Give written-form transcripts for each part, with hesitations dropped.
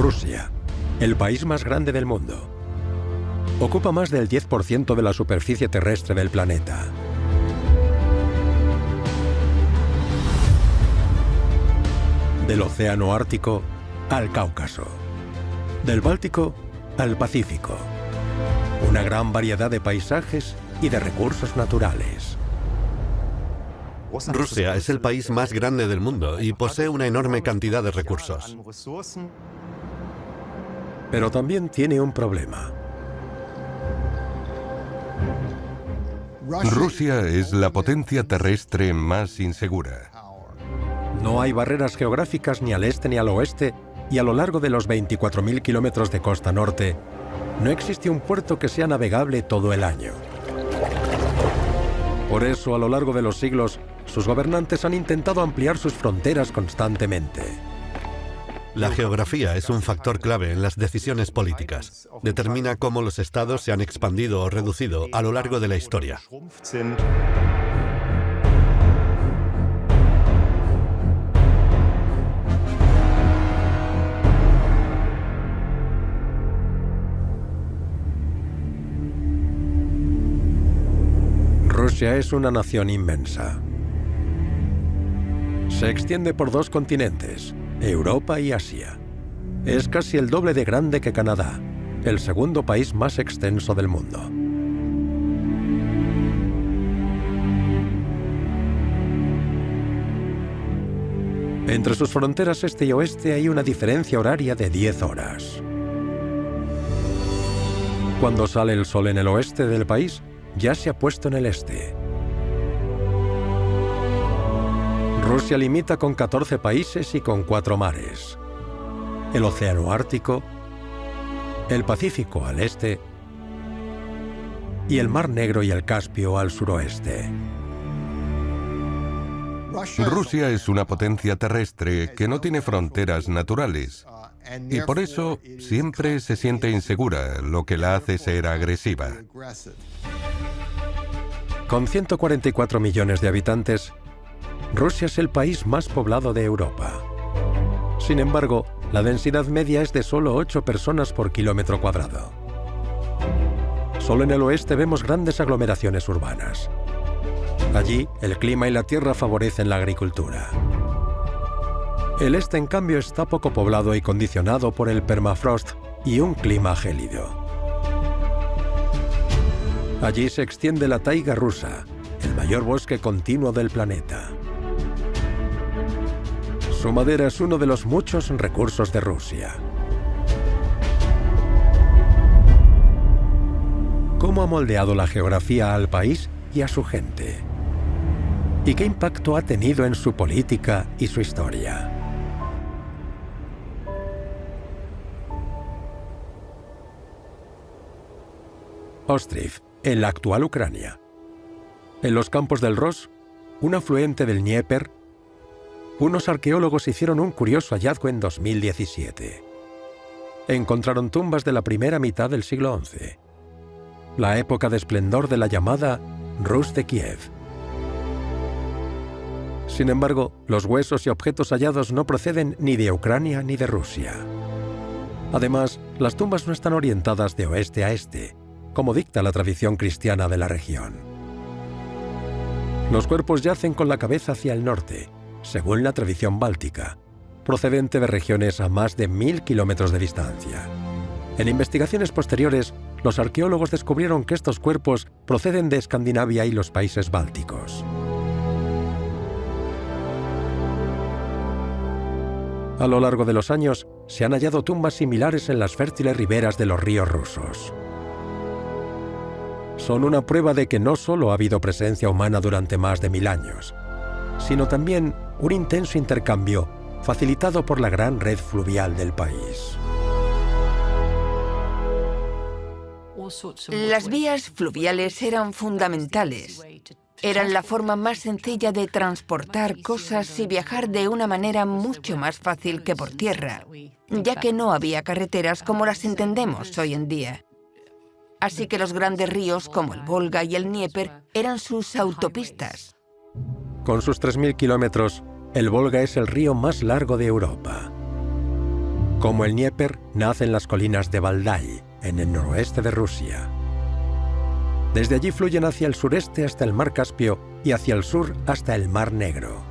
Rusia, el país más grande del mundo. Ocupa más del 10% de la superficie terrestre del planeta. Del Océano Ártico al Cáucaso. Del Báltico al Pacífico. Una gran variedad de paisajes y de recursos naturales. Rusia es el país más grande del mundo y posee una enorme cantidad de recursos. Pero también tiene un problema. Rusia es la potencia terrestre más insegura. No hay barreras geográficas ni al este ni al oeste, y a lo largo de los 24.000 kilómetros de costa norte, no existe un puerto que sea navegable todo el año. Por eso, a lo largo de los siglos, sus gobernantes han intentado ampliar sus fronteras constantemente. La geografía es un factor clave en las decisiones políticas. Determina cómo los estados se han expandido o reducido a lo largo de la historia. Rusia es una nación inmensa. Se extiende por 2 continentes, Europa y Asia. Es casi el doble de grande que Canadá, el segundo país más extenso del mundo. Entre sus fronteras este y oeste hay una diferencia horaria de 10 horas. Cuando sale el sol en el oeste del país, ya se ha puesto en el este. Rusia limita con 14 países y con 4 mares. El Océano Ártico, el Pacífico al este y el Mar Negro y el Caspio al suroeste. Rusia es una potencia terrestre que no tiene fronteras naturales y por eso siempre se siente insegura, lo que la hace ser agresiva. Con 144 millones de habitantes, Rusia es el país más poblado de Europa. Sin embargo, la densidad media es de solo 8 personas por kilómetro cuadrado. Solo en el oeste vemos grandes aglomeraciones urbanas. Allí, el clima y la tierra favorecen la agricultura. El este, en cambio, está poco poblado y condicionado por el permafrost y un clima gélido. Allí se extiende la taiga rusa, el mayor bosque continuo del planeta. Su madera es uno de los muchos recursos de Rusia. ¿Cómo ha moldeado la geografía al país y a su gente? ¿Y qué impacto ha tenido en su política y su historia? Ostrov, en la actual Ucrania. En los campos del Ros, un afluente del Dnieper, unos arqueólogos hicieron un curioso hallazgo en 2017. Encontraron tumbas de la primera mitad del siglo XI, la época de esplendor de la llamada Rus de Kiev. Sin embargo, los huesos y objetos hallados no proceden ni de Ucrania ni de Rusia. Además, las tumbas no están orientadas de oeste a este, como dicta la tradición cristiana de la región. Los cuerpos yacen con la cabeza hacia el norte, según la tradición báltica, procedente de regiones a más de 1000 kilómetros de distancia. En investigaciones posteriores, los arqueólogos descubrieron que estos cuerpos proceden de Escandinavia y los países bálticos. A lo largo de los años, se han hallado tumbas similares en las fértiles riberas de los ríos rusos. Son una prueba de que no solo ha habido presencia humana durante más de 1000 años, sino también un intenso intercambio facilitado por la gran red fluvial del país. Las vías fluviales eran fundamentales. Eran la forma más sencilla de transportar cosas y viajar de una manera mucho más fácil que por tierra, ya que no había carreteras como las entendemos hoy en día. Así que los grandes ríos como el Volga y el Dnieper eran sus autopistas. Con sus 3000 kilómetros, el Volga es el río más largo de Europa. Como el Dnieper, nace en las colinas de Valdai, en el noroeste de Rusia. Desde allí fluyen hacia el sureste hasta el mar Caspio y hacia el sur hasta el mar Negro.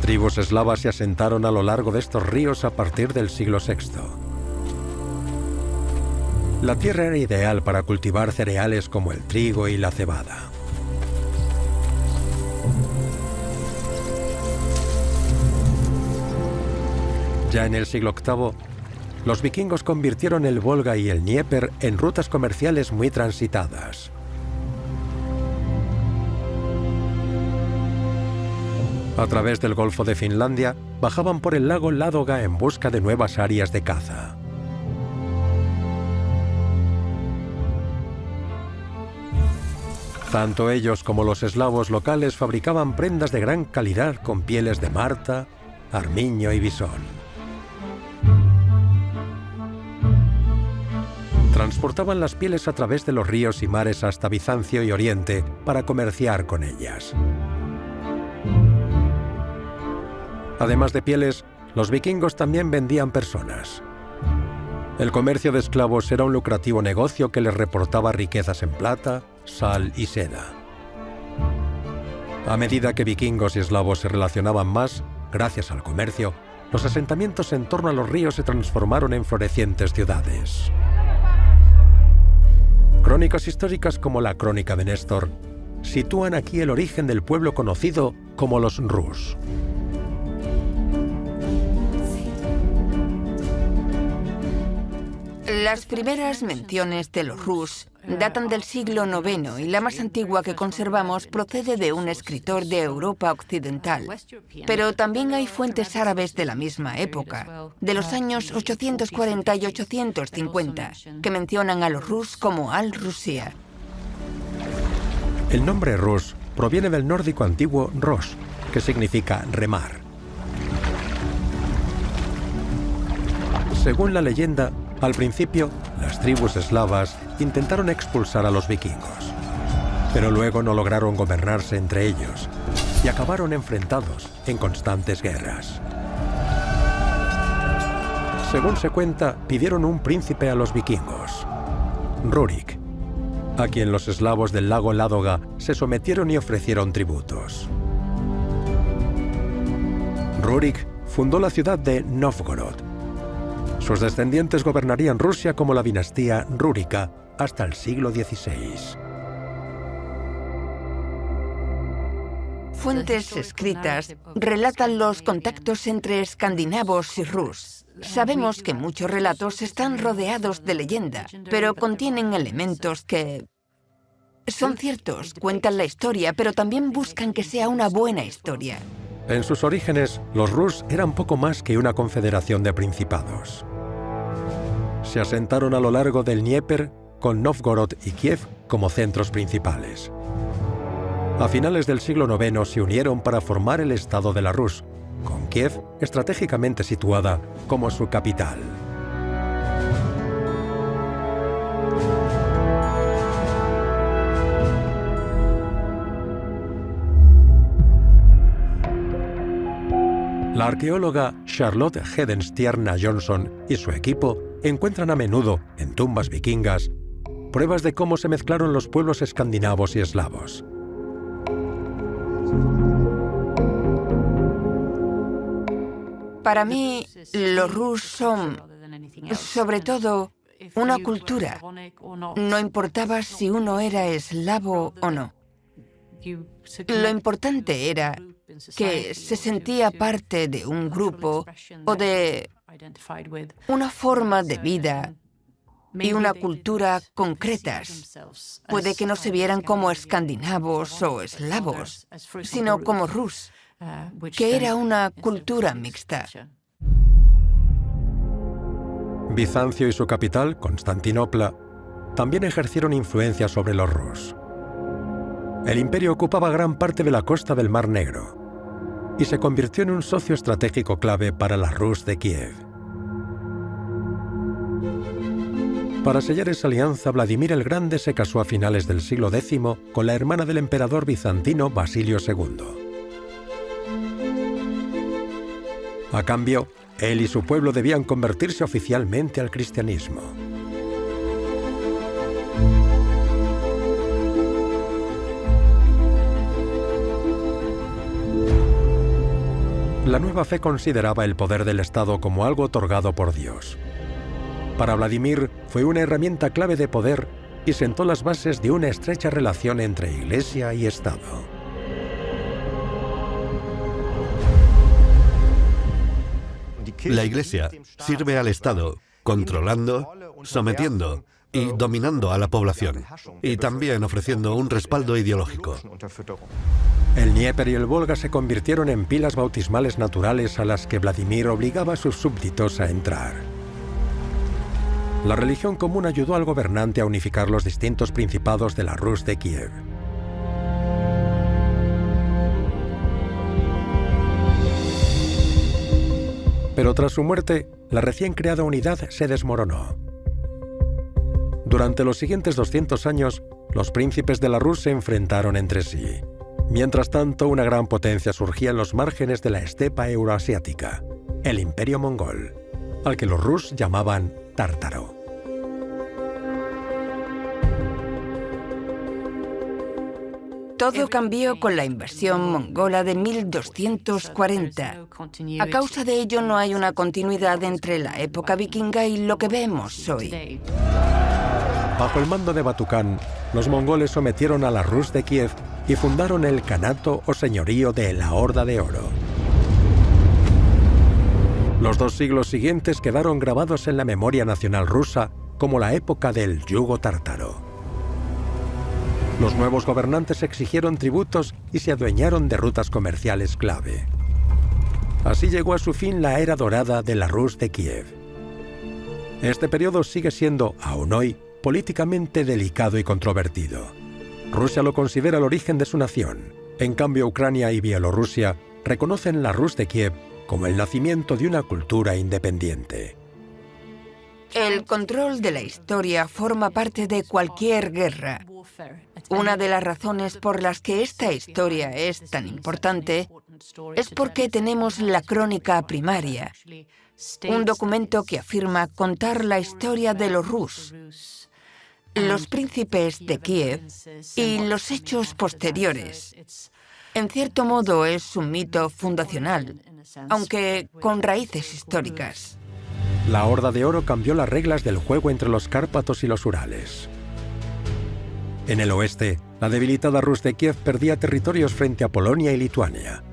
Tribus eslavas se asentaron a lo largo de estos ríos a partir del siglo VI. La tierra era ideal para cultivar cereales como el trigo y la cebada. Ya en el siglo VIII, los vikingos convirtieron el Volga y el Dnieper en rutas comerciales muy transitadas. A través del Golfo de Finlandia, bajaban por el lago Ládoga en busca de nuevas áreas de caza. Tanto ellos como los eslavos locales fabricaban prendas de gran calidad con pieles de marta, armiño y visón. Transportaban las pieles a través de los ríos y mares hasta Bizancio y Oriente para comerciar con ellas. Además de pieles, los vikingos también vendían personas. El comercio de esclavos era un lucrativo negocio que les reportaba riquezas en plata, sal y seda. A medida que vikingos y eslavos se relacionaban más, gracias al comercio, los asentamientos en torno a los ríos se transformaron en florecientes ciudades. Crónicas históricas como la Crónica de Néstor sitúan aquí el origen del pueblo conocido como los Rus. Las primeras menciones de los Rus datan del siglo IX y la más antigua que conservamos procede de un escritor de Europa occidental. Pero también hay fuentes árabes de la misma época, de los años 840 y 850, que mencionan a los Rus como Al-Rusia. El nombre Rus proviene del nórdico antiguo Ros, que significa remar. Según la leyenda, al principio, las tribus eslavas intentaron expulsar a los vikingos, pero luego no lograron gobernarse entre ellos y acabaron enfrentados en constantes guerras. Según se cuenta, pidieron un príncipe a los vikingos, Rurik, a quien los eslavos del lago Ládoga se sometieron y ofrecieron tributos. Rurik fundó la ciudad de Novgorod. Sus descendientes gobernarían Rusia como la dinastía rúrica hasta el siglo XVI. Fuentes escritas relatan los contactos entre escandinavos y Rus. Sabemos que muchos relatos están rodeados de leyenda, pero contienen elementos que son ciertos, cuentan la historia, pero también buscan que sea una buena historia. En sus orígenes, los Rus eran poco más que una confederación de principados. Se asentaron a lo largo del Dnieper, con Novgorod y Kiev como centros principales. A finales del siglo IX se unieron para formar el Estado de la Rus, con Kiev estratégicamente situada como su capital. La arqueóloga Charlotte Hedenstierna Johnson y su equipo encuentran a menudo, en tumbas vikingas, pruebas de cómo se mezclaron los pueblos escandinavos y eslavos. Para mí, los Rus son, sobre todo, una cultura. No importaba si uno era eslavo o no. Lo importante era que se sentía parte de un grupo o de una forma de vida y una cultura concretas. Puede que no se vieran como escandinavos o eslavos, sino como Rus, que era una cultura mixta. Bizancio y su capital, Constantinopla, también ejercieron influencia sobre los Rus. El imperio ocupaba gran parte de la costa del Mar Negro y se convirtió en un socio estratégico clave para la Rus de Kiev. Para sellar esa alianza, Vladimir el Grande se casó a finales del siglo X con la hermana del emperador bizantino Basilio II. A cambio, él y su pueblo debían convertirse oficialmente al cristianismo. La nueva fe consideraba el poder del Estado como algo otorgado por Dios. Para Vladimir fue una herramienta clave de poder y sentó las bases de una estrecha relación entre Iglesia y Estado. La Iglesia sirve al Estado, controlando, sometiendo y dominando a la población, y también ofreciendo un respaldo ideológico. El Dnieper y el Volga se convirtieron en pilas bautismales naturales a las que Vladimir obligaba a sus súbditos a entrar. La religión común ayudó al gobernante a unificar los distintos principados de la Rus de Kiev. Pero tras su muerte, la recién creada unidad se desmoronó. Durante los siguientes 200 años, los príncipes de la Rus se enfrentaron entre sí. Mientras tanto, una gran potencia surgía en los márgenes de la estepa euroasiática, el Imperio Mongol, al que los Rus llamaban Tártaro. Todo cambió con la invasión mongola de 1240. A causa de ello no hay una continuidad entre la época vikinga y lo que vemos hoy. Bajo el mando de Batukán, los mongoles sometieron a la Rus de Kiev y fundaron el Kanato o señorío de la Horda de Oro. Los 2 siglos siguientes quedaron grabados en la memoria nacional rusa como la época del yugo tártaro. Los nuevos gobernantes exigieron tributos y se adueñaron de rutas comerciales clave. Así llegó a su fin la era dorada de la Rus de Kiev. Este periodo sigue siendo, aún hoy, políticamente delicado y controvertido. Rusia lo considera el origen de su nación. En cambio, Ucrania y Bielorrusia reconocen la Rus de Kiev como el nacimiento de una cultura independiente. El control de la historia forma parte de cualquier guerra. Una de las razones por las que esta historia es tan importante es porque tenemos la crónica primaria, un documento que afirma contar la historia de los Rus, los príncipes de Kiev y los hechos posteriores. En cierto modo es un mito fundacional, aunque con raíces históricas. La Horda de Oro cambió las reglas del juego entre los Cárpatos y los Urales. En el oeste, la debilitada Rus de Kiev perdía territorios frente a Polonia y Lituania.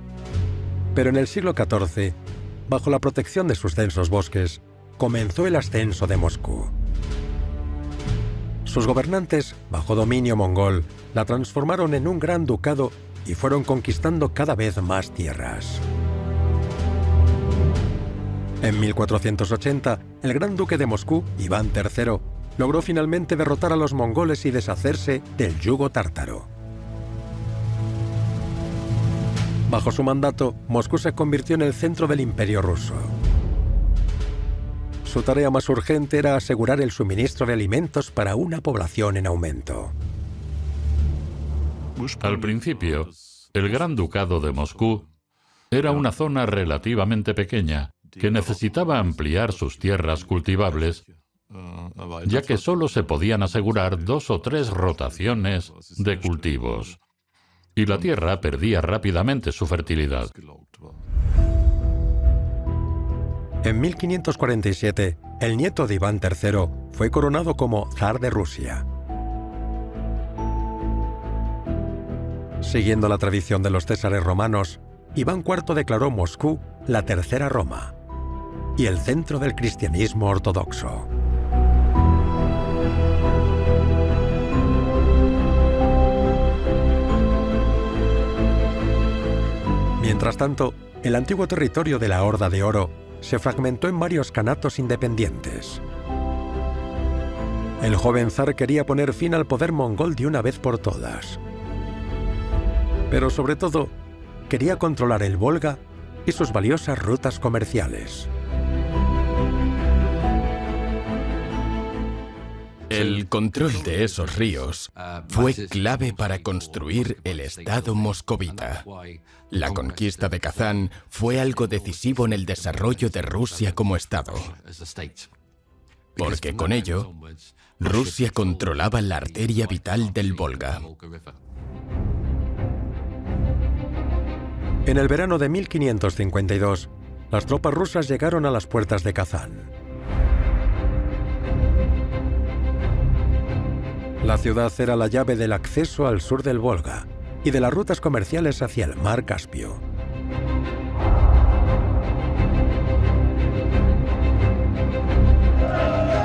Pero en el siglo XIV, bajo la protección de sus densos bosques, comenzó el ascenso de Moscú. Sus gobernantes, bajo dominio mongol, la transformaron en un gran ducado y fueron conquistando cada vez más tierras. En 1480, el gran duque de Moscú, Iván III, logró finalmente derrotar a los mongoles y deshacerse del yugo tártaro. Bajo su mandato, Moscú se convirtió en el centro del Imperio ruso. Su tarea más urgente era asegurar el suministro de alimentos para una población en aumento. Al principio, el Gran Ducado de Moscú era una zona relativamente pequeña que necesitaba ampliar sus tierras cultivables, ya que solo se podían asegurar 2 o 3 rotaciones de cultivos, y la tierra perdía rápidamente su fertilidad. En 1547, el nieto de Iván III fue coronado como zar de Rusia. Siguiendo la tradición de los césares romanos, Iván IV declaró Moscú la tercera Roma y el centro del cristianismo ortodoxo. Mientras tanto, el antiguo territorio de la Horda de Oro se fragmentó en varios kanatos independientes. El joven zar quería poner fin al poder mongol de una vez por todas. Pero sobre todo, quería controlar el Volga y sus valiosas rutas comerciales. El control de esos ríos fue clave para construir el Estado moscovita. La conquista de Kazán fue algo decisivo en el desarrollo de Rusia como Estado, porque con ello, Rusia controlaba la arteria vital del Volga. En el verano de 1552, las tropas rusas llegaron a las puertas de Kazán. La ciudad era la llave del acceso al sur del Volga y de las rutas comerciales hacia el mar Caspio.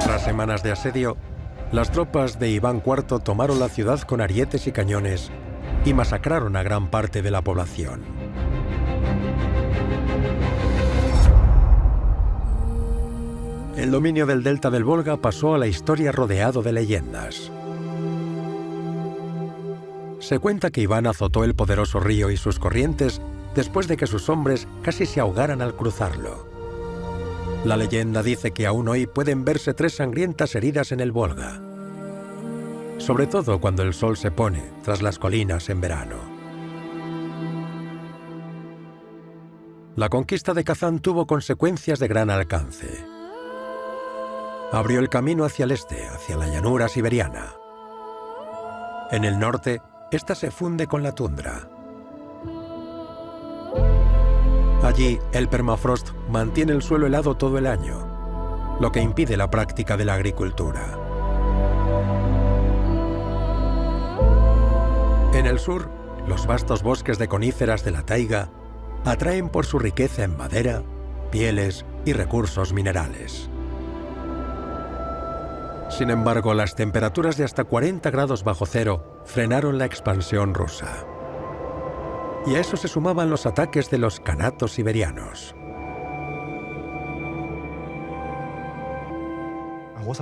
Tras semanas de asedio, las tropas de Iván IV tomaron la ciudad con arietes y cañones y masacraron a gran parte de la población. El dominio del delta del Volga pasó a la historia rodeado de leyendas. Se cuenta que Iván azotó el poderoso río y sus corrientes después de que sus hombres casi se ahogaran al cruzarlo. La leyenda dice que aún hoy pueden verse 3 sangrientas heridas en el Volga, sobre todo cuando el sol se pone tras las colinas en verano. La conquista de Kazán tuvo consecuencias de gran alcance. Abrió el camino hacia el este, hacia la llanura siberiana. En el norte, esta se funde con la tundra. Allí, el permafrost mantiene el suelo helado todo el año, lo que impide la práctica de la agricultura. En el sur, los vastos bosques de coníferas de la taiga atraen por su riqueza en madera, pieles y recursos minerales. Sin embargo, las temperaturas de hasta 40 grados bajo cero frenaron la expansión rusa. Y a eso se sumaban los ataques de los kanatos siberianos.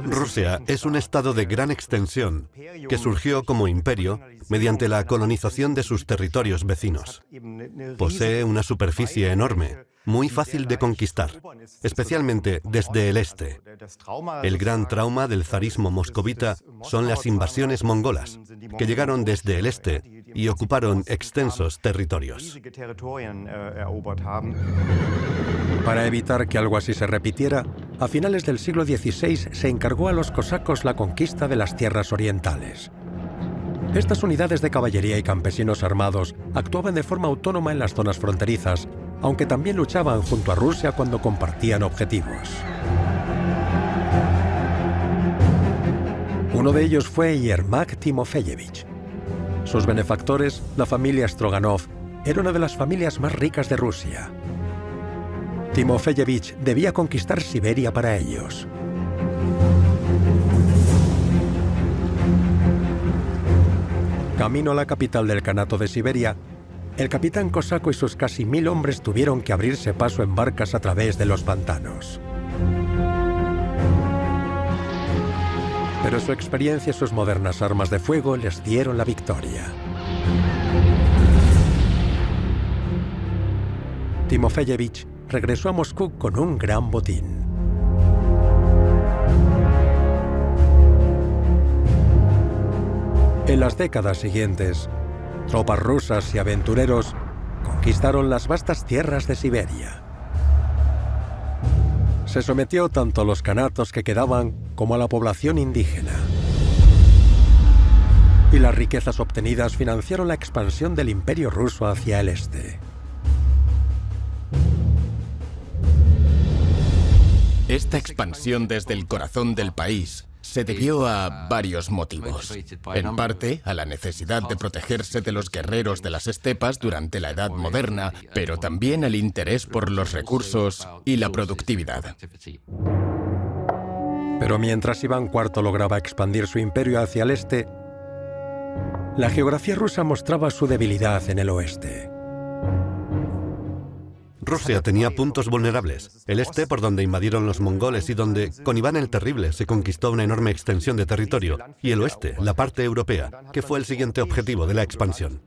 Rusia es un estado de gran extensión que surgió como imperio mediante la colonización de sus territorios vecinos. Posee una superficie enorme, muy fácil de conquistar, especialmente desde el este. El gran trauma del zarismo moscovita son las invasiones mongolas, que llegaron desde el este y ocuparon extensos territorios. Para evitar que algo así se repitiera, a finales del siglo XVI se encargó a los cosacos la conquista de las tierras orientales. Estas unidades de caballería y campesinos armados actuaban de forma autónoma en las zonas fronterizas, aunque también luchaban junto a Rusia cuando compartían objetivos. Uno de ellos fue Yermak Timofeyevich. Sus benefactores, la familia Stroganov, era una de las familias más ricas de Rusia. Timofeyevich debía conquistar Siberia para ellos. Camino a la capital del Kanato de Siberia, el capitán cosaco y sus casi 1000 hombres tuvieron que abrirse paso en barcas a través de los pantanos. Pero su experiencia y sus modernas armas de fuego les dieron la victoria. Timofeyevich regresó a Moscú con un gran botín. En las décadas siguientes, tropas rusas y aventureros conquistaron las vastas tierras de Siberia. Se sometió tanto a los kanatos que quedaban como a la población indígena. Y las riquezas obtenidas financiaron la expansión del Imperio ruso hacia el este. Esta expansión desde el corazón del país se debió a varios motivos. En parte, a la necesidad de protegerse de los guerreros de las estepas durante la Edad Moderna, pero también al interés por los recursos y la productividad. Pero mientras Iván IV lograba expandir su imperio hacia el este, la geografía rusa mostraba su debilidad en el oeste. Rusia tenía puntos vulnerables. El este, por donde invadieron los mongoles y donde, con Iván el Terrible, se conquistó una enorme extensión de territorio. Y el oeste, la parte europea, que fue el siguiente objetivo de la expansión.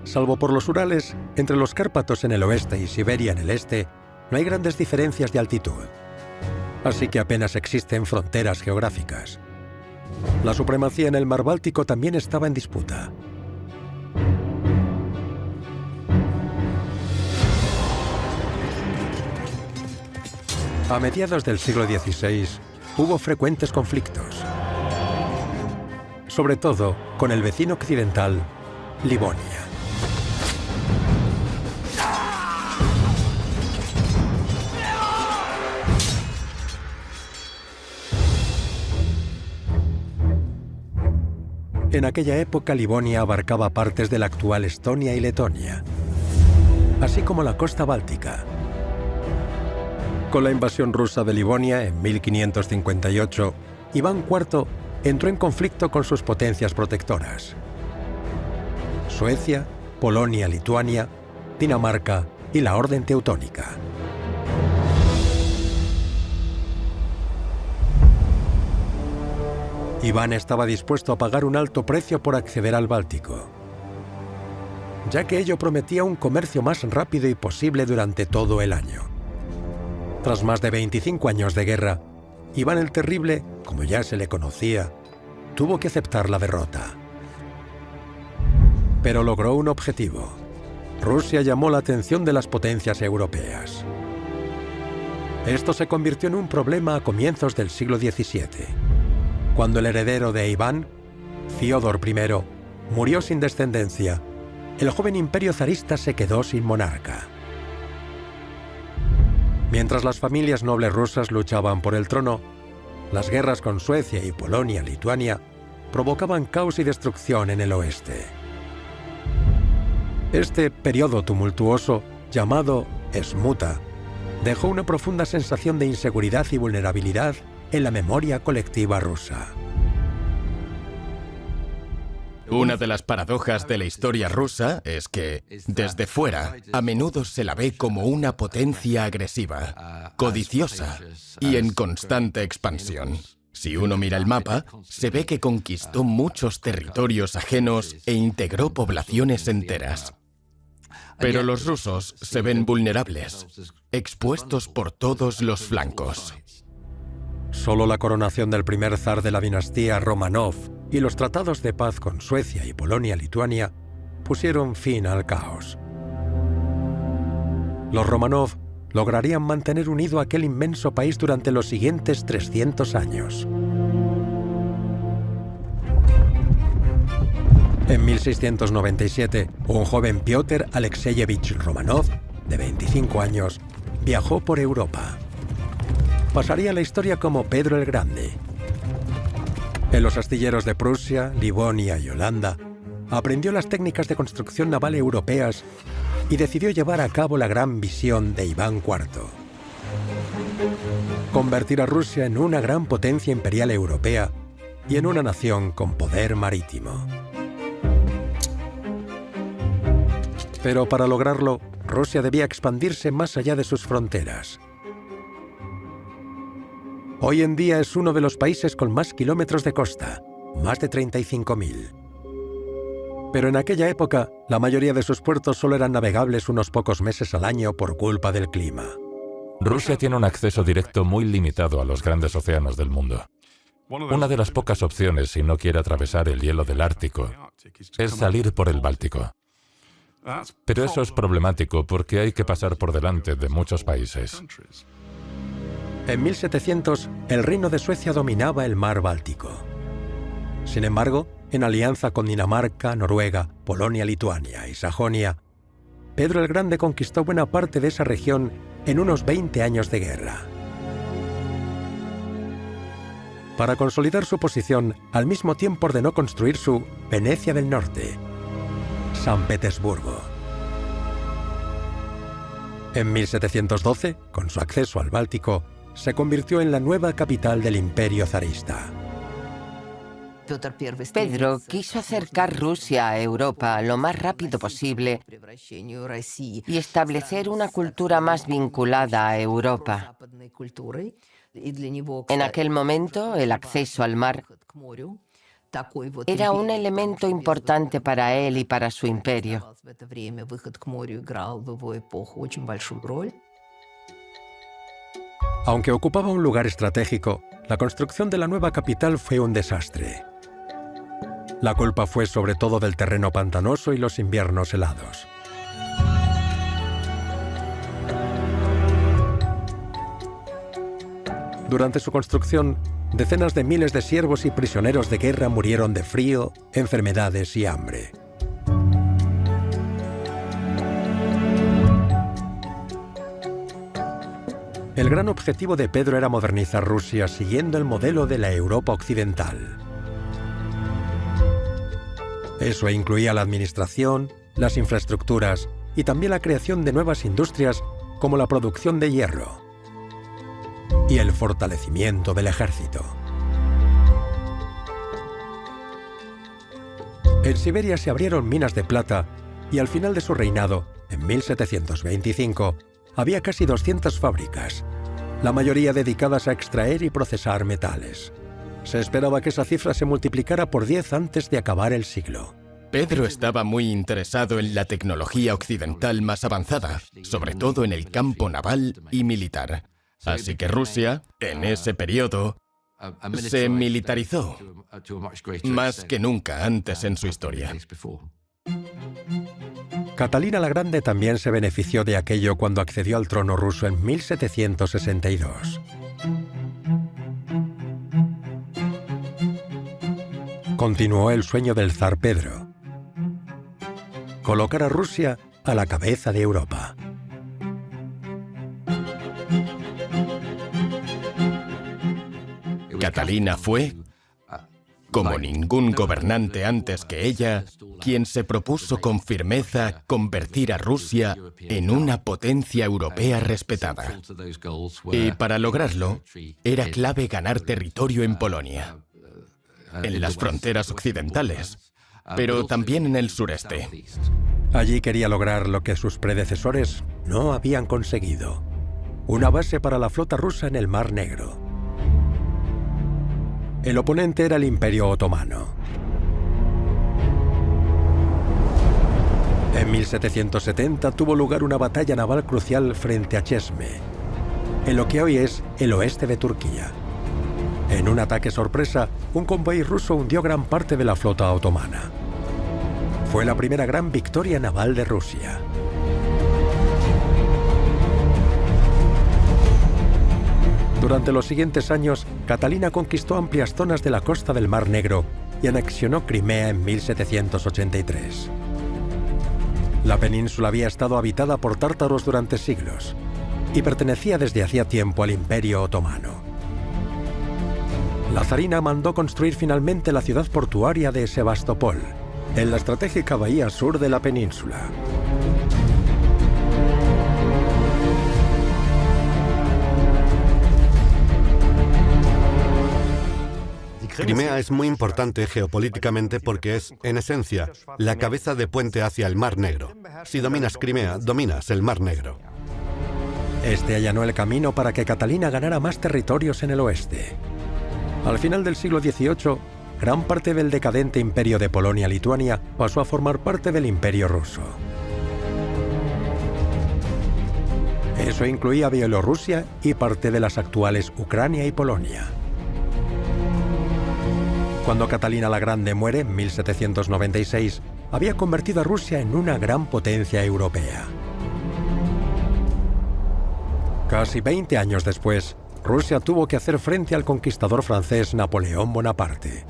Salvo por los Urales, entre los Cárpatos en el oeste y Siberia en el este, no hay grandes diferencias de altitud. así que apenas existen fronteras geográficas. La supremacía en el mar Báltico también estaba en disputa. A mediados del siglo XVI hubo frecuentes conflictos, sobre todo con el vecino occidental, Livonia. En aquella época, Livonia abarcaba partes de la actual Estonia y Letonia, así como la costa báltica. Con la invasión rusa de Livonia en 1558, Iván IV entró en conflicto con sus potencias protectoras: Suecia, Polonia, Lituania, Dinamarca y la Orden Teutónica. Iván estaba dispuesto a pagar un alto precio por acceder al Báltico, ya que ello prometía un comercio más rápido y posible durante todo el año. Tras más de 25 años de guerra, Iván el Terrible, como ya se le conocía, tuvo que aceptar la derrota. Pero logró un objetivo. Rusia llamó la atención de las potencias europeas. Esto se convirtió en un problema a comienzos del siglo XVII, cuando el heredero de Iván, Fiódor I, murió sin descendencia. El joven imperio zarista se quedó sin monarca. Mientras las familias nobles rusas luchaban por el trono, las guerras con Suecia y Polonia-Lituania provocaban caos y destrucción en el oeste. Este periodo tumultuoso, llamado Smuta, dejó una profunda sensación de inseguridad y vulnerabilidad en la memoria colectiva rusa. Una de las paradojas de la historia rusa es que, desde fuera, a menudo se la ve como una potencia agresiva, codiciosa y en constante expansión. Si uno mira el mapa, se ve que conquistó muchos territorios ajenos e integró poblaciones enteras. Pero los rusos se ven vulnerables, expuestos por todos los flancos. Solo la coronación del primer zar de la dinastía Romanov y los tratados de paz con Suecia y Polonia-Lituania pusieron fin al caos. Los Romanov lograrían mantener unido aquel inmenso país durante los siguientes 300 años. En 1697, un joven Piotr Alexeyevich Romanov, de 25 años, viajó por Europa. Pasaría a la historia como Pedro el Grande. En los astilleros de Prusia, Livonia y Holanda, aprendió las técnicas de construcción naval europeas y decidió llevar a cabo la gran visión de Iván IV: convertir a Rusia en una gran potencia imperial europea y en una nación con poder marítimo. Pero para lograrlo, Rusia debía expandirse más allá de sus fronteras. Hoy en día es uno de los países con más kilómetros de costa, más de 35.000. Pero en aquella época, la mayoría de sus puertos solo eran navegables unos pocos meses al año por culpa del clima. Rusia tiene un acceso directo muy limitado a los grandes océanos del mundo. Una de las pocas opciones, si no quiere atravesar el hielo del Ártico, es salir por el Báltico. Pero eso es problemático porque hay que pasar por delante de muchos países. En 1700, el Reino de Suecia dominaba el mar Báltico. Sin embargo, en alianza con Dinamarca, Noruega, Polonia, Lituania y Sajonia, Pedro el Grande conquistó buena parte de esa región en unos 20 años de guerra. Para consolidar su posición, al mismo tiempo ordenó construir su Venecia del Norte, San Petersburgo. En 1712, con su acceso al Báltico, se convirtió en la nueva capital del imperio zarista. Pedro quiso acercar Rusia a Europa lo más rápido posible y establecer una cultura más vinculada a Europa. En aquel momento, el acceso al mar era un elemento importante para él y para su imperio. Aunque ocupaba un lugar estratégico, la construcción de la nueva capital fue un desastre. La culpa fue sobre todo del terreno pantanoso y los inviernos helados. Durante su construcción, decenas de miles de siervos y prisioneros de guerra murieron de frío, enfermedades y hambre. El gran objetivo de Pedro era modernizar Rusia siguiendo el modelo de la Europa occidental. Eso incluía la administración, las infraestructuras y también la creación de nuevas industrias como la producción de hierro y el fortalecimiento del ejército. En Siberia se abrieron minas de plata y al final de su reinado, en 1725, había casi 200 fábricas, la mayoría dedicadas a extraer y procesar metales. Se esperaba que esa cifra se multiplicara por 10 antes de acabar el siglo. Pedro estaba muy interesado en la tecnología occidental más avanzada, sobre todo en el campo naval y militar. Así que Rusia, en ese periodo, se militarizó más que nunca antes en su historia. Catalina la Grande también se benefició de aquello cuando accedió al trono ruso en 1762. Continuó el sueño del zar Pedro: colocar a Rusia a la cabeza de Europa. Catalina fue, como ningún gobernante antes que ella, quien se propuso con firmeza convertir a Rusia en una potencia europea respetada. Y para lograrlo, era clave ganar territorio en Polonia, en las fronteras occidentales, pero también en el sureste. Allí quería lograr lo que sus predecesores no habían conseguido: una base para la flota rusa en el Mar Negro. El oponente era el Imperio Otomano. En 1770 tuvo lugar una batalla naval crucial frente a Çeşme, en lo que hoy es el oeste de Turquía. En un ataque sorpresa, un convoy ruso hundió gran parte de la flota otomana. Fue la primera gran victoria naval de Rusia. Durante los siguientes años, Catalina conquistó amplias zonas de la costa del Mar Negro y anexionó Crimea en 1783. La península había estado habitada por tártaros durante siglos y pertenecía desde hacía tiempo al Imperio Otomano. La zarina mandó construir finalmente la ciudad portuaria de Sebastopol, en la estratégica bahía sur de la península. Crimea es muy importante geopolíticamente porque es, en esencia, la cabeza de puente hacia el Mar Negro. Si dominas Crimea, dominas el Mar Negro. Este allanó el camino para que Catalina ganara más territorios en el oeste. Al final del siglo XVIII, gran parte del decadente imperio de Polonia-Lituania pasó a formar parte del Imperio ruso. Eso incluía Bielorrusia y parte de las actuales Ucrania y Polonia. Cuando Catalina la Grande muere en 1796, había convertido a Rusia en una gran potencia europea. Casi 20 años después, Rusia tuvo que hacer frente al conquistador francés Napoleón Bonaparte.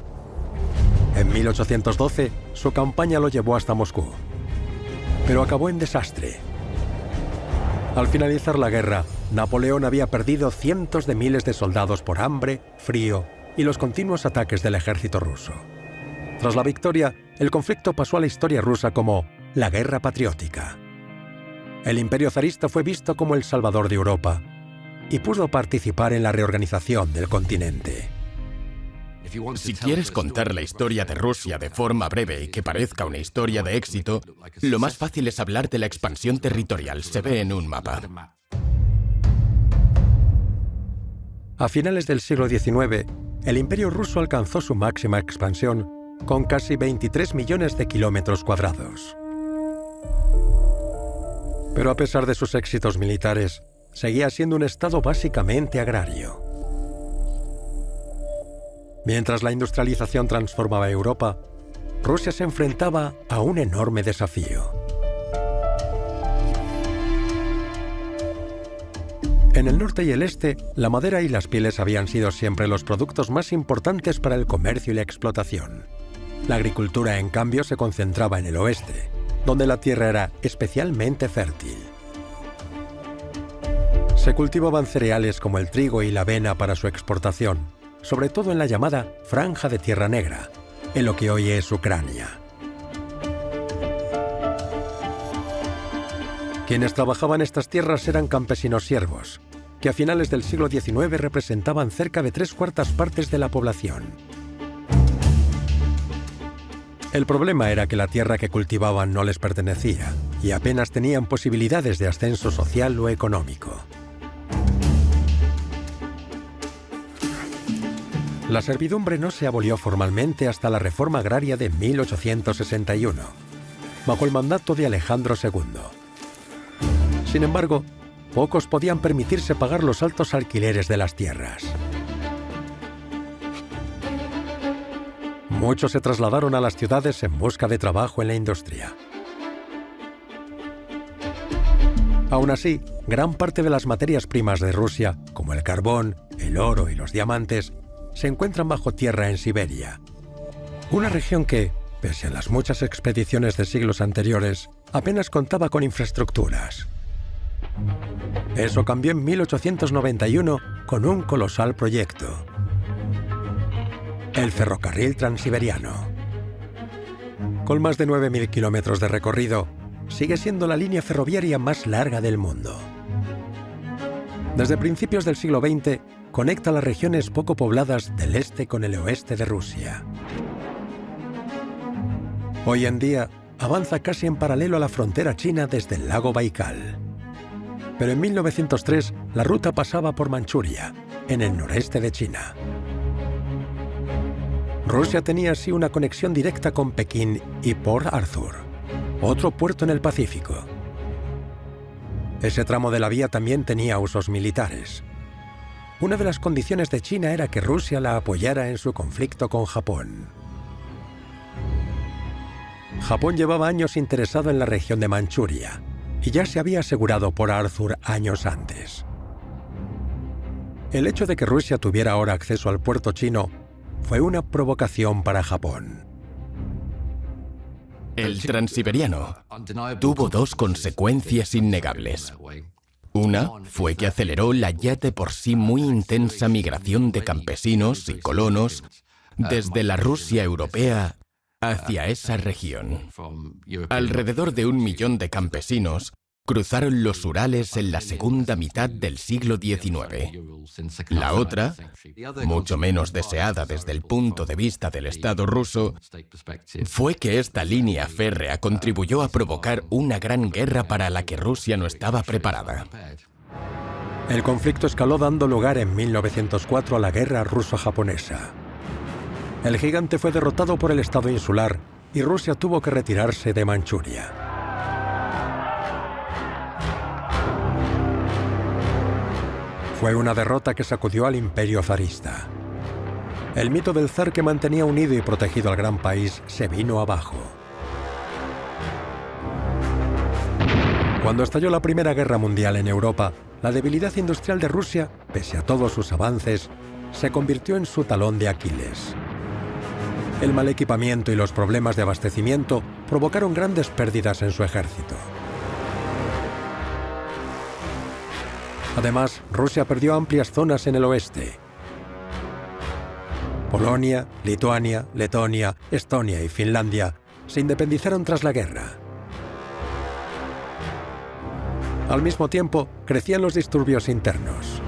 En 1812, su campaña lo llevó hasta Moscú, pero acabó en desastre. Al finalizar la guerra, Napoleón había perdido cientos de miles de soldados por hambre, frío y los continuos ataques del ejército ruso. Tras la victoria, el conflicto pasó a la historia rusa como la Guerra Patriótica. El imperio zarista fue visto como el salvador de Europa y pudo participar en la reorganización del continente. Si quieres contar la historia de Rusia de forma breve y que parezca una historia de éxito, lo más fácil es hablar de la expansión territorial. Se ve en un mapa. A finales del siglo XIX, el imperio ruso alcanzó su máxima expansión con casi 23 millones de kilómetros cuadrados. Pero a pesar de sus éxitos militares, seguía siendo un estado básicamente agrario. Mientras la industrialización transformaba Europa, Rusia se enfrentaba a un enorme desafío. En el norte y el este, la madera y las pieles habían sido siempre los productos más importantes para el comercio y la explotación. La agricultura, en cambio, se concentraba en el oeste, donde la tierra era especialmente fértil. Se cultivaban cereales como el trigo y la avena para su exportación, sobre todo en la llamada Franja de Tierra Negra, en lo que hoy es Ucrania. Quienes trabajaban estas tierras eran campesinos siervos, que a finales del siglo XIX representaban cerca de 3/4 partes de la población. El problema era que la tierra que cultivaban no les pertenecía y apenas tenían posibilidades de ascenso social o económico. La servidumbre no se abolió formalmente hasta la reforma agraria de 1861, bajo el mandato de Alejandro II. Sin embargo, pocos podían permitirse pagar los altos alquileres de las tierras. Muchos se trasladaron a las ciudades en busca de trabajo en la industria. Aún así, gran parte de las materias primas de Rusia, como el carbón, el oro y los diamantes, se encuentran bajo tierra en Siberia. Una región que, pese a las muchas expediciones de siglos anteriores, apenas contaba con infraestructuras. Eso cambió en 1891 con un colosal proyecto: el ferrocarril transiberiano. Con más de 9.000 kilómetros de recorrido, sigue siendo la línea ferroviaria más larga del mundo. Desde principios del siglo XX, conecta las regiones poco pobladas del este con el oeste de Rusia. Hoy en día, avanza casi en paralelo a la frontera china desde el lago Baikal. Pero en 1903, la ruta pasaba por Manchuria, en el noreste de China. Rusia tenía así una conexión directa con Pekín y Port Arthur, otro puerto en el Pacífico. Ese tramo de la vía también tenía usos militares. Una de las condiciones de China era que Rusia la apoyara en su conflicto con Japón. Japón llevaba años interesado en la región de Manchuria y ya se había asegurado por Arthur años antes. El hecho de que Rusia tuviera ahora acceso al puerto chino fue una provocación para Japón. El Transiberiano tuvo dos consecuencias innegables. Una fue que aceleró la ya de por sí muy intensa migración de campesinos y colonos desde la Rusia europea hacia esa región. Alrededor de 1 millón de campesinos cruzaron los Urales en la segunda mitad del siglo XIX. La otra, mucho menos deseada desde el punto de vista del Estado ruso, fue que esta línea férrea contribuyó a provocar una gran guerra para la que Rusia no estaba preparada. El conflicto escaló dando lugar en 1904 a la guerra ruso-japonesa. El gigante fue derrotado por el Estado insular y Rusia tuvo que retirarse de Manchuria. Fue una derrota que sacudió al imperio zarista. El mito del zar que mantenía unido y protegido al gran país se vino abajo. Cuando estalló la Primera Guerra Mundial en Europa, la debilidad industrial de Rusia, pese a todos sus avances, se convirtió en su talón de Aquiles. El mal equipamiento y los problemas de abastecimiento provocaron grandes pérdidas en su ejército. Además, Rusia perdió amplias zonas en el oeste. Polonia, Lituania, Letonia, Estonia y Finlandia se independizaron tras la guerra. Al mismo tiempo, crecían los disturbios internos.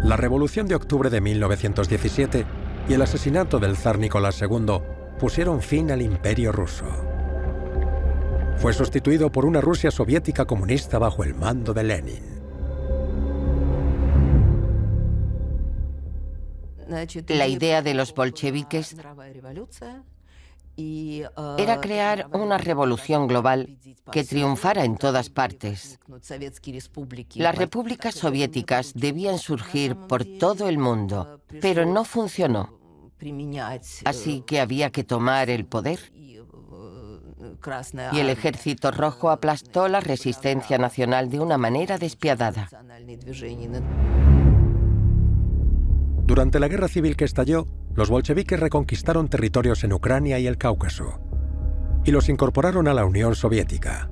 La Revolución de Octubre de 1917 y el asesinato del zar Nicolás II pusieron fin al Imperio ruso. Fue sustituido por una Rusia soviética comunista bajo el mando de Lenin. La idea de los bolcheviques era crear una revolución global que triunfara en todas partes. Las repúblicas soviéticas debían surgir por todo el mundo, pero no funcionó. Así que había que tomar el poder. Y el Ejército Rojo aplastó la resistencia nacional de una manera despiadada. Durante la guerra civil que estalló, los bolcheviques reconquistaron territorios en Ucrania y el Cáucaso y los incorporaron a la Unión Soviética.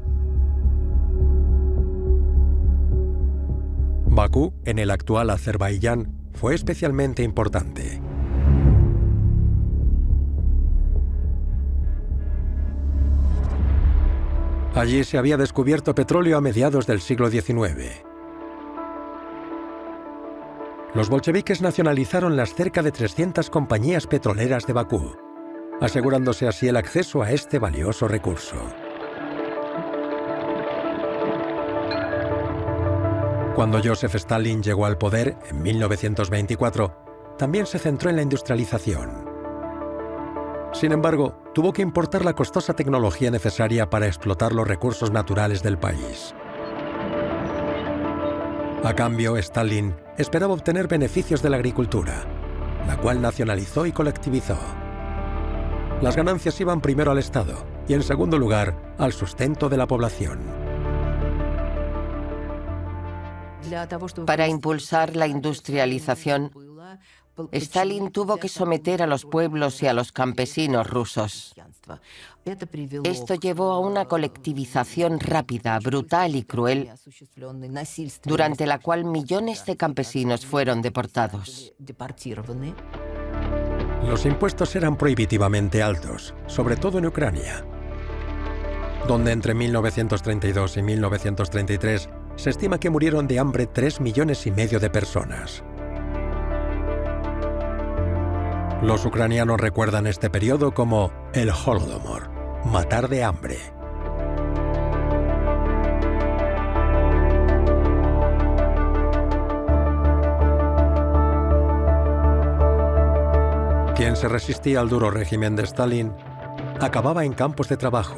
Bakú, en el actual Azerbaiyán, fue especialmente importante. Allí se había descubierto petróleo a mediados del siglo XIX. Los bolcheviques nacionalizaron las cerca de 300 compañías petroleras de Bakú, asegurándose así el acceso a este valioso recurso. Cuando Joseph Stalin llegó al poder en 1924, también se centró en la industrialización. Sin embargo, tuvo que importar la costosa tecnología necesaria para explotar los recursos naturales del país. A cambio, Stalin esperaba obtener beneficios de la agricultura, la cual nacionalizó y colectivizó. Las ganancias iban primero al Estado y, en segundo lugar, al sustento de la población. Para impulsar la industrialización, Stalin tuvo que someter a los pueblos y a los campesinos rusos. Esto llevó a una colectivización rápida, brutal y cruel, durante la cual millones de campesinos fueron deportados. Los impuestos eran prohibitivamente altos, sobre todo en Ucrania, donde entre 1932 y 1933 se estima que murieron de hambre 3,5 millones de personas. Los ucranianos recuerdan este periodo como el Holodomor, matar de hambre. Quien se resistía al duro régimen de Stalin acababa en campos de trabajo,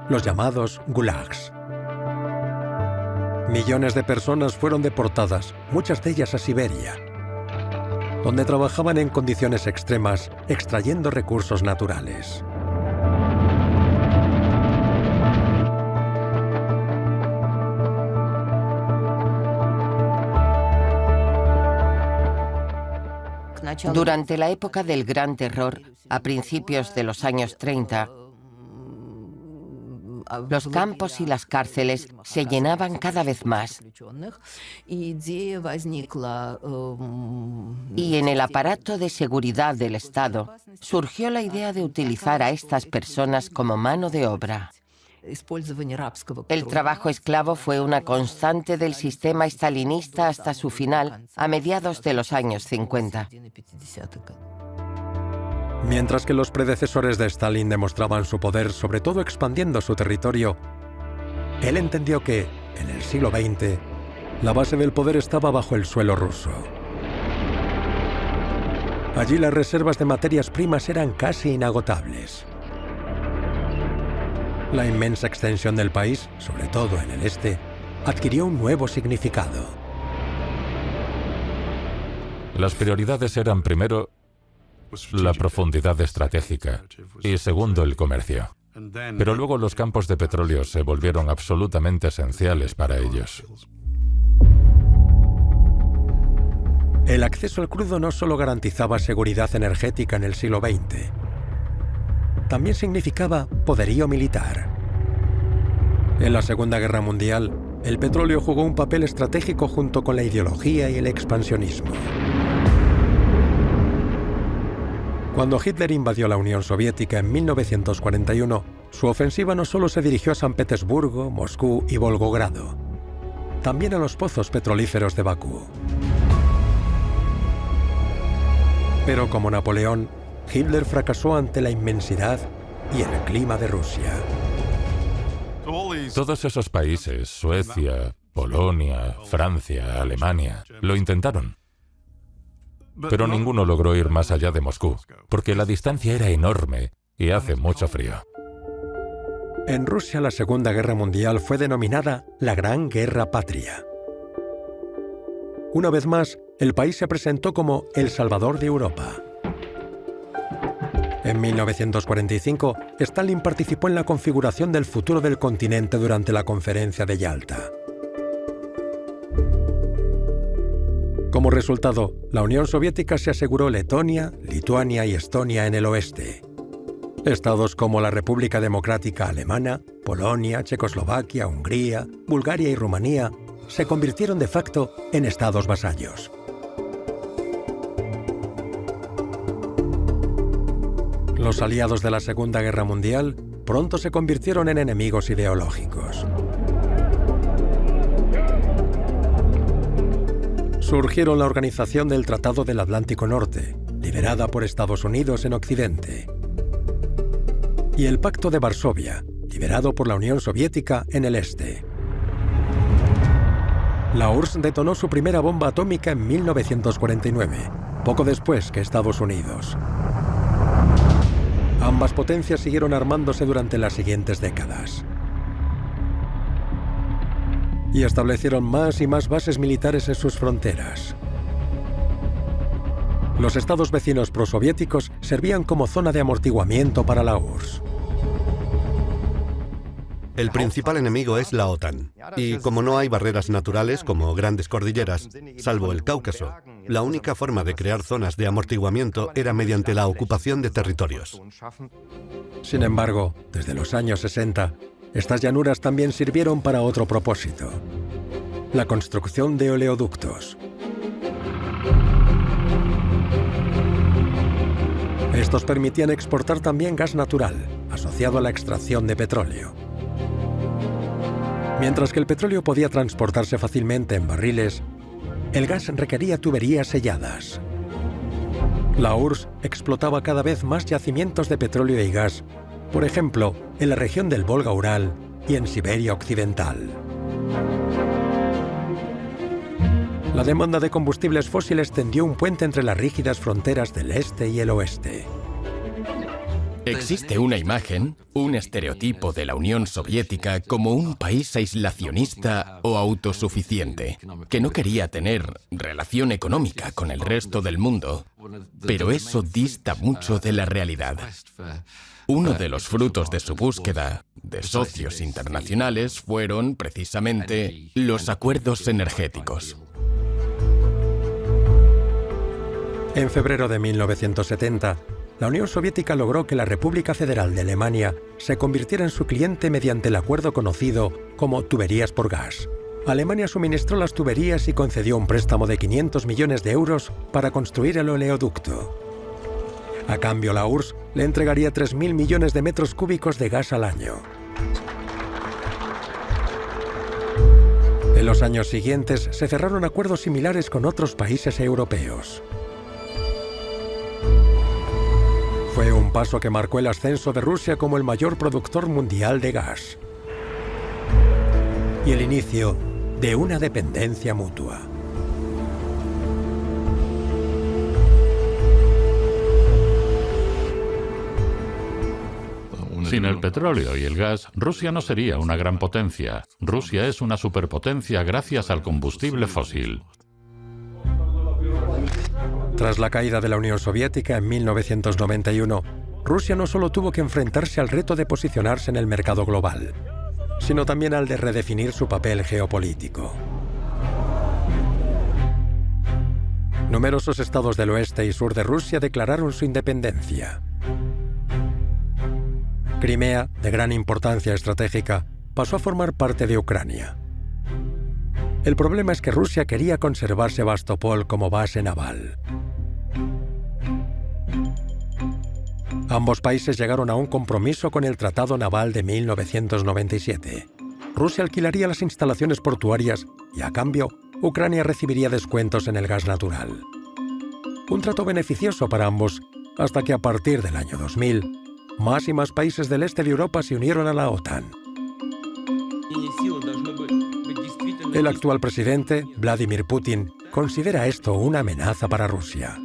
los llamados gulags. Millones de personas fueron deportadas, muchas de ellas a Siberia, donde trabajaban en condiciones extremas, extrayendo recursos naturales. Durante la época del Gran Terror, a principios de los años 30, los campos y las cárceles se llenaban cada vez más. Y en el aparato de seguridad del Estado surgió la idea de utilizar a estas personas como mano de obra. El trabajo esclavo fue una constante del sistema stalinista hasta su final, a mediados de los años 50. Mientras que los predecesores de Stalin demostraban su poder, sobre todo expandiendo su territorio, él entendió que, en el siglo XX, la base del poder estaba bajo el suelo ruso. Allí las reservas de materias primas eran casi inagotables. La inmensa extensión del país, sobre todo en el este, adquirió un nuevo significado. Las prioridades eran, primero, la profundidad estratégica y, segundo, el comercio. Pero luego los campos de petróleo se volvieron absolutamente esenciales para ellos. El acceso al crudo no solo garantizaba seguridad energética en el siglo XX, también significaba poderío militar. En la Segunda Guerra Mundial, el petróleo jugó un papel estratégico junto con la ideología y el expansionismo. Cuando Hitler invadió la Unión Soviética en 1941, su ofensiva no solo se dirigió a San Petersburgo, Moscú y Volgogrado, también a los pozos petrolíferos de Bakú. Pero como Napoleón, Hitler fracasó ante la inmensidad y el clima de Rusia. Todos esos países, Suecia, Polonia, Francia, Alemania, lo intentaron. Pero ninguno logró ir más allá de Moscú, porque la distancia era enorme y hace mucho frío. En Rusia, la Segunda Guerra Mundial fue denominada la Gran Guerra Patria. Una vez más, el país se presentó como el Salvador de Europa. En 1945, Stalin participó en la configuración del futuro del continente durante la Conferencia de Yalta. Como resultado, la Unión Soviética se aseguró Letonia, Lituania y Estonia en el oeste. Estados como la República Democrática Alemana, Polonia, Checoslovaquia, Hungría, Bulgaria y Rumanía se convirtieron de facto en estados vasallos. Los aliados de la Segunda Guerra Mundial pronto se convirtieron en enemigos ideológicos. Surgieron la Organización del Tratado del Atlántico Norte, liderada por Estados Unidos en Occidente, y el Pacto de Varsovia, liderado por la Unión Soviética en el este. La URSS detonó su primera bomba atómica en 1949, poco después que Estados Unidos. Ambas potencias siguieron armándose durante las siguientes décadas y establecieron más y más bases militares en sus fronteras. Los estados vecinos prosoviéticos servían como zona de amortiguamiento para la URSS. El principal enemigo es la OTAN. Y como no hay barreras naturales como grandes cordilleras, salvo el Cáucaso, la única forma de crear zonas de amortiguamiento era mediante la ocupación de territorios. Sin embargo, desde los años 60, estas llanuras también sirvieron para otro propósito: la construcción de oleoductos. Estos permitían exportar también gas natural, asociado a la extracción de petróleo. Mientras que el petróleo podía transportarse fácilmente en barriles, el gas requería tuberías selladas. La URSS explotaba cada vez más yacimientos de petróleo y gas, por ejemplo, en la región del Volga-Ural y en Siberia Occidental. La demanda de combustibles fósiles tendió un puente entre las rígidas fronteras del este y el oeste. Existe una imagen, un estereotipo de la Unión Soviética como un país aislacionista o autosuficiente, que no quería tener relación económica con el resto del mundo, pero eso dista mucho de la realidad. Uno de los frutos de su búsqueda de socios internacionales fueron, precisamente, los acuerdos energéticos. En febrero de 1970, la Unión Soviética logró que la República Federal de Alemania se convirtiera en su cliente mediante el acuerdo conocido como tuberías por gas. Alemania suministró las tuberías y concedió un préstamo de 500 millones de euros para construir el oleoducto. A cambio, la URSS le entregaría 3.000 millones de metros cúbicos de gas al año. En los años siguientes se cerraron acuerdos similares con otros países europeos. Fue un paso que marcó el ascenso de Rusia como el mayor productor mundial de gas y el inicio de una dependencia mutua. Sin el petróleo y el gas, Rusia no sería una gran potencia. Rusia es una superpotencia gracias al combustible fósil. Tras la caída de la Unión Soviética en 1991, Rusia no solo tuvo que enfrentarse al reto de posicionarse en el mercado global, sino también al de redefinir su papel geopolítico. Numerosos estados del oeste y sur de Rusia declararon su independencia. Crimea, de gran importancia estratégica, pasó a formar parte de Ucrania. El problema es que Rusia quería conservar Sebastopol como base naval. Ambos países llegaron a un compromiso con el Tratado Naval de 1997. Rusia alquilaría las instalaciones portuarias y, a cambio, Ucrania recibiría descuentos en el gas natural. Un trato beneficioso para ambos, hasta que a partir del año 2000, más y más países del este de Europa se unieron a la OTAN. El actual presidente, Vladimir Putin, considera esto una amenaza para Rusia.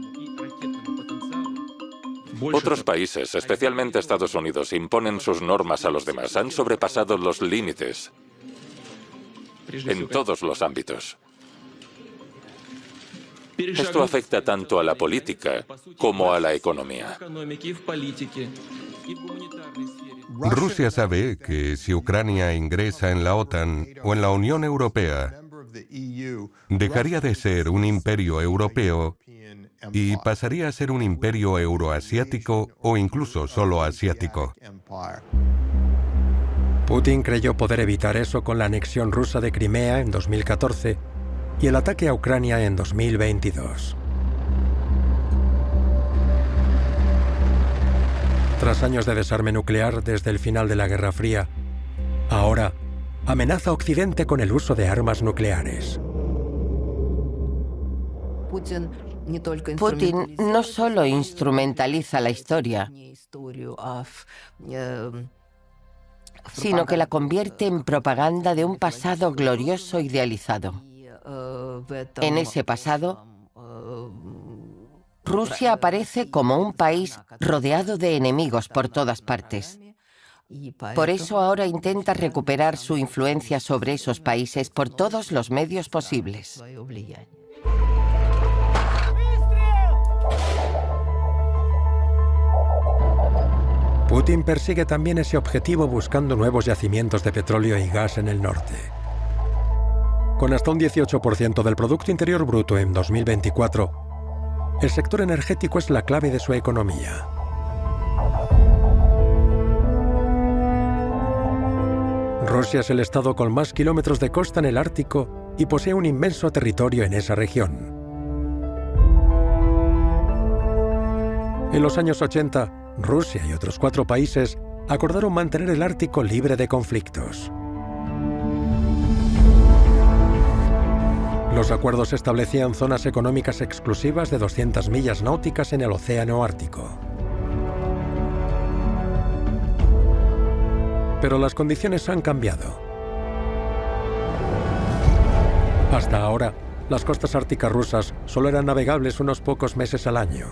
Otros países, especialmente Estados Unidos, imponen sus normas a los demás. Han sobrepasado los límites en todos los ámbitos. Esto afecta tanto a la política como a la economía. Rusia sabe que si Ucrania ingresa en la OTAN o en la Unión Europea, dejaría de ser un imperio europeo y pasaría a ser un imperio euroasiático o incluso solo asiático. Putin creyó poder evitar eso con la anexión rusa de Crimea en 2014 y el ataque a Ucrania en 2022. Tras años de desarme nuclear desde el final de la Guerra Fría, ahora amenaza a Occidente con el uso de armas nucleares. Putin no solo instrumentaliza la historia, sino que la convierte en propaganda de un pasado glorioso idealizado. En ese pasado, Rusia aparece como un país rodeado de enemigos por todas partes. Por eso ahora intenta recuperar su influencia sobre esos países por todos los medios posibles. Putin persigue también ese objetivo buscando nuevos yacimientos de petróleo y gas en el norte. Con hasta un 18% del Producto Interior Bruto en 2024, el sector energético es la clave de su economía. Rusia es el estado con más kilómetros de costa en el Ártico y posee un inmenso territorio en esa región. En los años 80, Rusia y otros 4 países acordaron mantener el Ártico libre de conflictos. Los acuerdos establecían zonas económicas exclusivas de 200 millas náuticas en el Océano Ártico. Pero las condiciones han cambiado. Hasta ahora, las costas árticas rusas solo eran navegables unos pocos meses al año.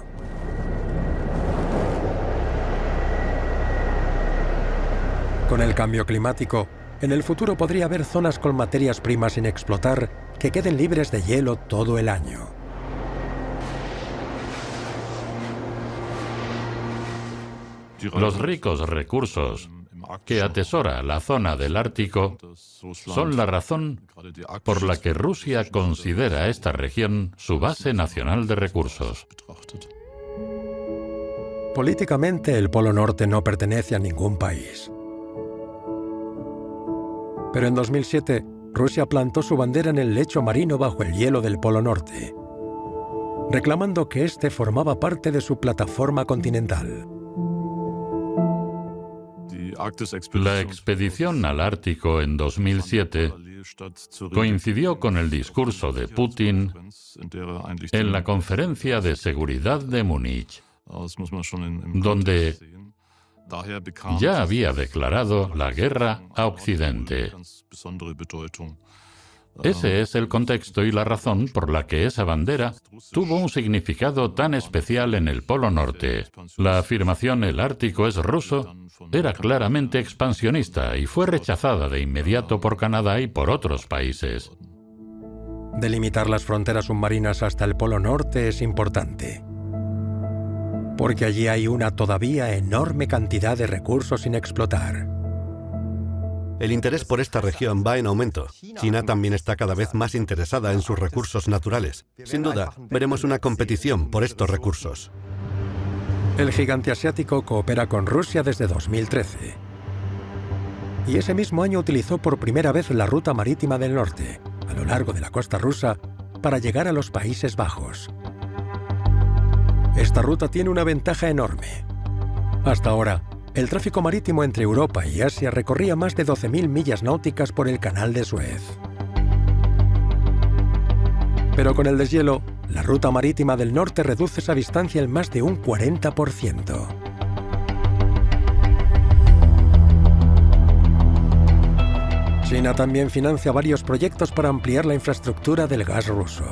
Con el cambio climático, en el futuro podría haber zonas con materias primas sin explotar que queden libres de hielo todo el año. Los ricos recursos que atesora la zona del Ártico son la razón por la que Rusia considera esta región su base nacional de recursos. Políticamente, el Polo Norte no pertenece a ningún país. Pero en 2007, Rusia plantó su bandera en el lecho marino bajo el hielo del Polo Norte, reclamando que este formaba parte de su plataforma continental. La expedición al Ártico en 2007 coincidió con el discurso de Putin en la Conferencia de Seguridad de Múnich, donde ya había declarado la guerra a Occidente. Ese es el contexto y la razón por la que esa bandera tuvo un significado tan especial en el Polo Norte. La afirmación «el Ártico es ruso» era claramente expansionista y fue rechazada de inmediato por Canadá y por otros países. Delimitar las fronteras submarinas hasta el Polo Norte es importante, porque allí hay una todavía enorme cantidad de recursos sin explotar. El interés por esta región va en aumento. China también está cada vez más interesada en sus recursos naturales. Sin duda, veremos una competición por estos recursos. El gigante asiático coopera con Rusia desde 2013. Y ese mismo año utilizó por primera vez la ruta marítima del norte, a lo largo de la costa rusa, para llegar a los Países Bajos. Esta ruta tiene una ventaja enorme. Hasta ahora, el tráfico marítimo entre Europa y Asia recorría más de 12.000 millas náuticas por el Canal de Suez. Pero con el deshielo, la ruta marítima del norte reduce esa distancia en más de un 40%. China también financia varios proyectos para ampliar la infraestructura del gas ruso.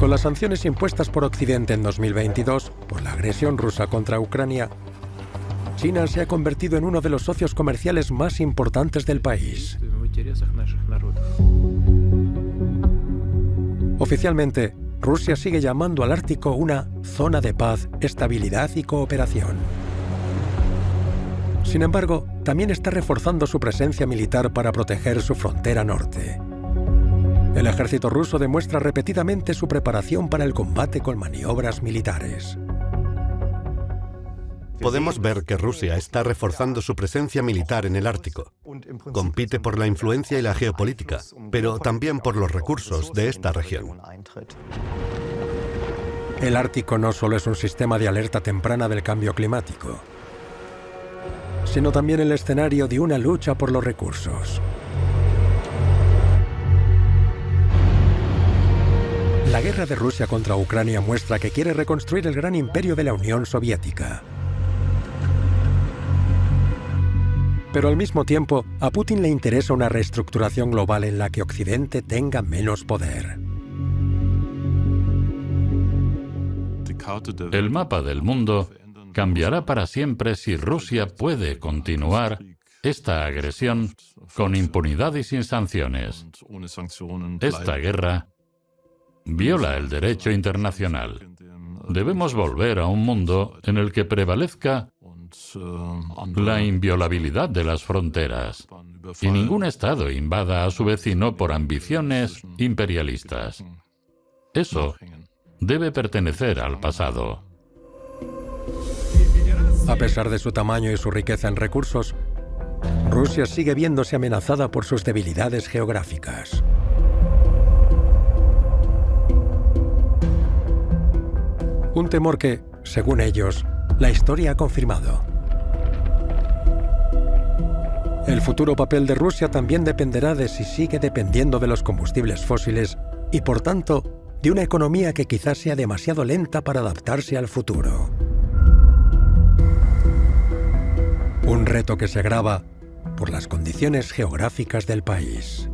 Con las sanciones impuestas por Occidente en 2022 por la agresión rusa contra Ucrania, China se ha convertido en uno de los socios comerciales más importantes del país. Oficialmente, Rusia sigue llamando al Ártico una zona de paz, estabilidad y cooperación. Sin embargo, también está reforzando su presencia militar para proteger su frontera norte. El ejército ruso demuestra repetidamente su preparación para el combate con maniobras militares. Podemos ver que Rusia está reforzando su presencia militar en el Ártico. Compite por la influencia y la geopolítica, pero también por los recursos de esta región. El Ártico no solo es un sistema de alerta temprana del cambio climático, sino también el escenario de una lucha por los recursos. La guerra de Rusia contra Ucrania muestra que quiere reconstruir el gran imperio de la Unión Soviética. Pero al mismo tiempo, a Putin le interesa una reestructuración global en la que Occidente tenga menos poder. El mapa del mundo cambiará para siempre si Rusia puede continuar esta agresión con impunidad y sin sanciones. Esta guerra viola el derecho internacional. Debemos volver a un mundo en el que prevalezca la inviolabilidad de las fronteras y ningún Estado invada a su vecino por ambiciones imperialistas. Eso debe pertenecer al pasado. A pesar de su tamaño y su riqueza en recursos, Rusia sigue viéndose amenazada por sus debilidades geográficas. Un temor que, según ellos, la historia ha confirmado. El futuro papel de Rusia también dependerá de si sigue dependiendo de los combustibles fósiles y, por tanto, de una economía que quizás sea demasiado lenta para adaptarse al futuro. Un reto que se agrava por las condiciones geográficas del país.